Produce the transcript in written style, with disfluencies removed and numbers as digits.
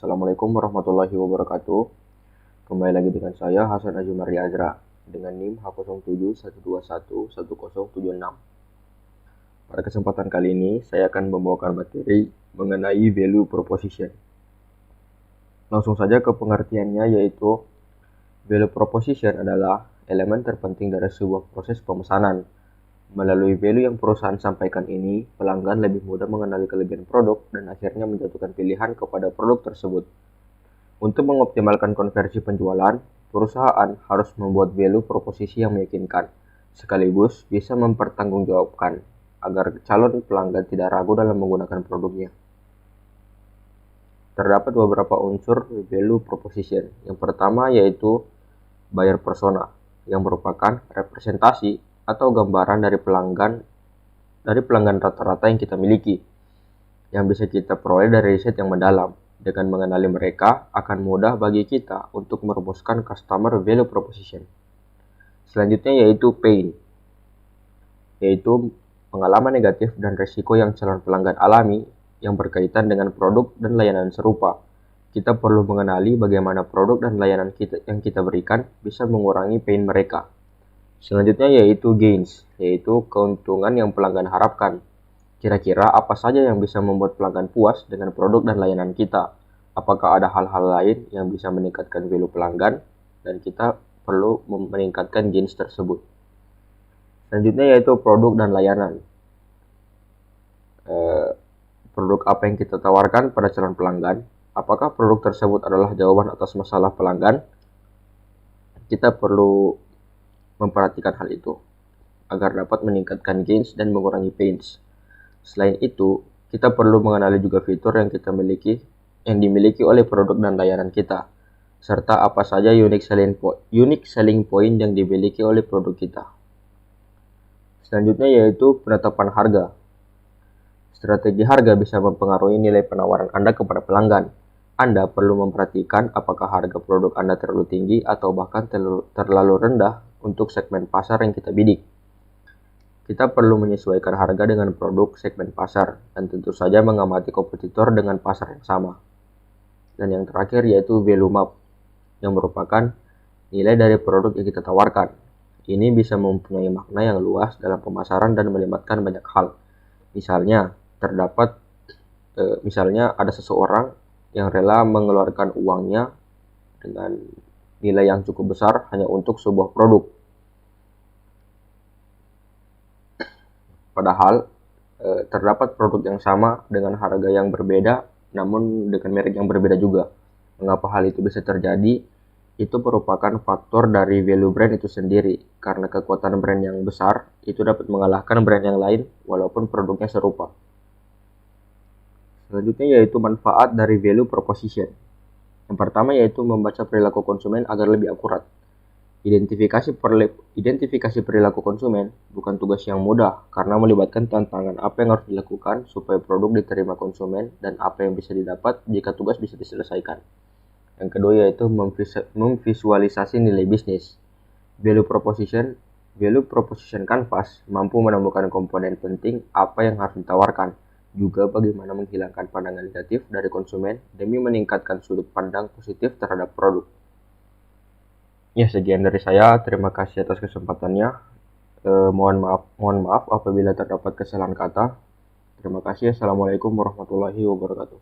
Assalamualaikum warahmatullahi wabarakatuh. Kembali lagi dengan saya Hasan Azumari Azra dengan NIM H0771211076. Pada kesempatan kali ini saya akan membawakan materi mengenai value proposition. Langsung saja ke pengertiannya, yaitu value proposition adalah elemen terpenting dari sebuah proses pemesanan. Melalui value yang perusahaan sampaikan ini, pelanggan lebih mudah mengenali kelebihan produk dan akhirnya menjatuhkan pilihan kepada produk tersebut. Untuk mengoptimalkan konversi penjualan, perusahaan harus membuat value proposisi yang meyakinkan, sekaligus bisa mempertanggungjawabkan agar calon pelanggan tidak ragu dalam menggunakan produknya. Terdapat beberapa unsur value proposition. Yang pertama yaitu buyer persona, yang merupakan representasi atau gambaran dari pelanggan rata-rata yang kita miliki, yang bisa kita peroleh dari riset yang mendalam. Dengan mengenali mereka, akan mudah bagi kita untuk merumuskan customer value proposition. Selanjutnya yaitu pain, yaitu pengalaman negatif dan risiko yang calon pelanggan alami yang berkaitan dengan produk dan layanan serupa. Kita perlu mengenali bagaimana produk dan layanan yang kita berikan bisa mengurangi pain mereka. Selanjutnya yaitu gains, yaitu keuntungan yang pelanggan harapkan. Kira-kira apa saja yang bisa membuat pelanggan puas dengan produk dan layanan kita? Apakah ada hal-hal lain yang bisa meningkatkan value pelanggan dan kita perlu meningkatkan gains tersebut. Selanjutnya yaitu produk dan layanan. Produk apa yang kita tawarkan pada calon pelanggan? Apakah produk tersebut adalah jawaban atas masalah pelanggan? Kita perlu memperhatikan hal itu agar dapat meningkatkan gains dan mengurangi pains. Selain itu, kita perlu mengenali juga fitur yang dimiliki oleh produk dan layanan kita, serta apa saja unique selling point yang dimiliki oleh produk kita. Selanjutnya yaitu penetapan harga. Strategi harga bisa mempengaruhi nilai penawaran Anda kepada pelanggan. Anda perlu memperhatikan apakah harga produk Anda terlalu tinggi atau bahkan terlalu rendah untuk segmen pasar yang kita bidik. Kita perlu menyesuaikan harga dengan produk segmen pasar dan tentu saja mengamati kompetitor dengan pasar yang sama. Dan yang terakhir yaitu value map, yang merupakan nilai dari produk yang kita tawarkan. Ini bisa mempunyai makna yang luas dalam pemasaran dan melibatkan banyak hal. Misalnya ada seseorang yang rela mengeluarkan uangnya dengan nilai yang cukup besar hanya untuk sebuah produk. Padahal terdapat produk yang sama dengan harga yang berbeda, namun dengan merek yang berbeda juga. Mengapa hal itu bisa terjadi? Itu merupakan faktor dari value brand itu sendiri, karena kekuatan brand yang besar itu dapat mengalahkan brand yang lain walaupun produknya serupa. Selanjutnya yaitu manfaat dari value proposition. Yang pertama yaitu membaca perilaku konsumen agar lebih akurat. Identifikasi perilaku konsumen bukan tugas yang mudah karena melibatkan tantangan apa yang harus dilakukan supaya produk diterima konsumen dan apa yang bisa didapat jika tugas bisa diselesaikan. Yang kedua yaitu memvisualisasi nilai bisnis. Value proposition canvas mampu menemukan komponen penting apa yang harus ditawarkan, juga bagaimana menghilangkan pandangan negatif dari konsumen demi meningkatkan sudut pandang positif terhadap produk. Ya, sekian dari saya. Terima kasih atas kesempatannya. Mohon maaf apabila terdapat kesalahan kata. Terima kasih. Assalamualaikum warahmatullahi wabarakatuh.